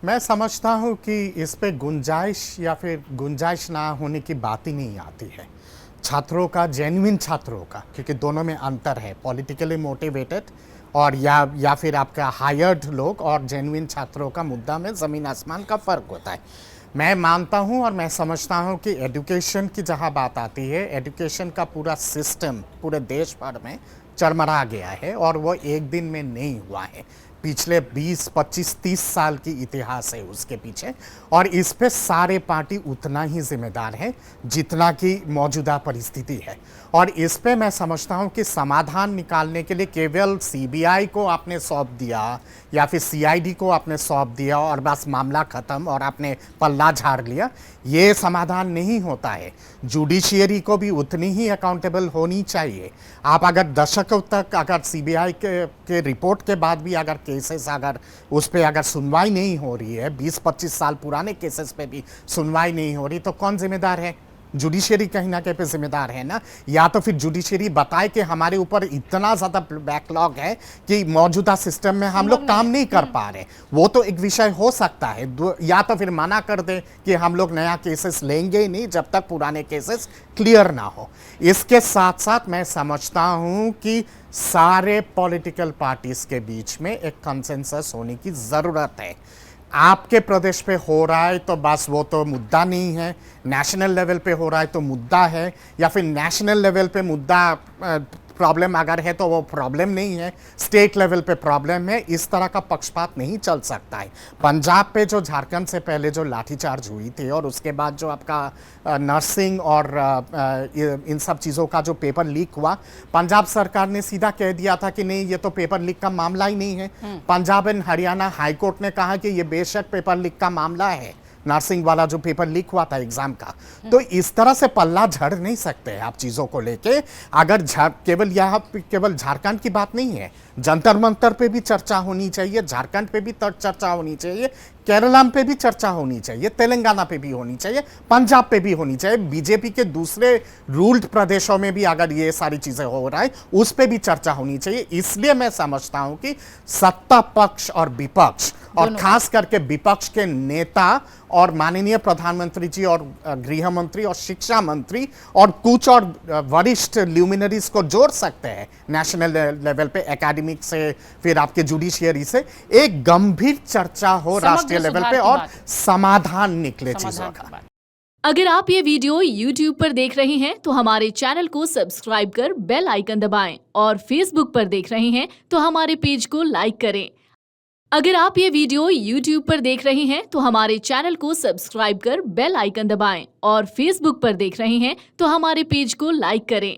मैं समझता हूँ कि इस पे गुंजाइश या फिर गुंजाइश ना होने की बात ही नहीं आती है। छात्रों का, जेन्युइन छात्रों का, क्योंकि दोनों में अंतर है, पॉलिटिकली मोटिवेटेड और या फिर आपका हायर्ड लोग और जेन्युइन छात्रों का मुद्दा में ज़मीन आसमान का फ़र्क होता है। मैं मानता हूँ और मैं समझता हूँ कि एजुकेशन की जहाँ बात आती है, एजुकेशन का पूरा सिस्टम पूरे देश भर में चरमरा गया है और वो एक दिन में नहीं हुआ है। पिछले 20, 25, 30 साल की इतिहास है उसके पीछे, और इस पे सारे पार्टी उतना ही जिम्मेदार है जितना कि मौजूदा परिस्थिति है। और इस पे मैं समझता हूँ कि समाधान निकालने के लिए केवल सीबीआई को आपने सौंप दिया या फिर सीआईडी को आपने सौंप दिया और बस मामला ख़त्म और आपने पल्ला झाड़ लिया, ये समाधान नहीं होता है। जुडिशियरी को भी उतनी ही अकाउंटेबल होनी चाहिए। आप अगर दशकों तक अगर सीबीआई के रिपोर्ट के बाद भी अगर केसेस अगर उस पर अगर सुनवाई नहीं हो रही है, 20-25 साल पुराने केसेस पे भी सुनवाई नहीं हो रही, तो कौन जिम्मेदार है? जुडिशरी कहीं ना कहीं पे जिम्मेदार है ना। या तो फिर जुडिशरी बताए कि हमारे ऊपर इतना ज़्यादा बैकलॉग है कि मौजूदा सिस्टम में हम लोग काम नहीं कर पा रहे, वो तो एक विषय हो सकता है। या तो फिर मना कर दे कि हम लोग नया केसेस लेंगे ही नहीं जब तक पुराने केसेस क्लियर ना हो। इसके साथ साथ मैं समझता हूँ कि सारे पॉलिटिकल पार्टीज के बीच में एक कंसेंसस होने की ज़रूरत है। आपके प्रदेश पे हो रहा है तो बस वो तो मुद्दा नहीं है, नेशनल लेवल पे हो रहा है तो मुद्दा है, या फिर नेशनल लेवल पे मुद्दा प्रॉब्लम अगर है तो वो प्रॉब्लम नहीं है, स्टेट लेवल पे प्रॉब्लम है। इस तरह का पक्षपात नहीं चल सकता है। पंजाब पे जो झारखंड से पहले जो लाठीचार्ज हुई थी और उसके बाद जो आपका नर्सिंग और इन सब चीज़ों का जो पेपर लीक हुआ, पंजाब सरकार ने सीधा कह दिया था कि नहीं, ये तो पेपर लीक का मामला ही नहीं है। Punjab and Haryana high court ने कहा कि ये बेशक पेपर लीक का मामला है, नर्सिंग वाला जो पेपर लीक हुआ था एग्जाम का। तो इस तरह से पल्ला झड़ नहीं सकते आप चीज़ों को लेके। अगर केवल केवल झारखंड की बात नहीं है, जंतर मंतर पे भी चर्चा होनी चाहिए, झारखंड पे भी चर्चा होनी चाहिए, केरला पे भी चर्चा होनी चाहिए, तेलंगाना पे भी होनी चाहिए, पंजाब पे भी होनी चाहिए। बीजेपी के दूसरे रूल्ड प्रदेशों में भी अगर ये सारी चीज़ें हो रहा है उस पे भी चर्चा होनी चाहिए। इसलिए मैं समझता हूं कि सत्ता पक्ष और विपक्ष, और खास करके विपक्ष के नेता और माननीय प्रधानमंत्री जी और गृह मंत्री और शिक्षा मंत्री और कुछ और वरिष्ठ ल्यूमिनरीज को जोड़ सकते हैं नेशनल लेवल पे, एकेडमिक से, फिर आपके जुडिशियरी से, एक गंभीर चर्चा हो राष्ट्रीय लेवल पे और समाधान निकले चीजों का। अगर आप ये वीडियो YouTube पर देख रहे हैं तो हमारे चैनल को सब्सक्राइब कर बेल आइकन दबाएं, और Facebook पर देख रहे हैं तो हमारे पेज को लाइक करें। अगर आप ये वीडियो YouTube पर देख रहे हैं तो हमारे चैनल को सब्सक्राइब कर बेल आइकन दबाएं, और Facebook पर देख रहे हैं तो हमारे पेज को लाइक करें।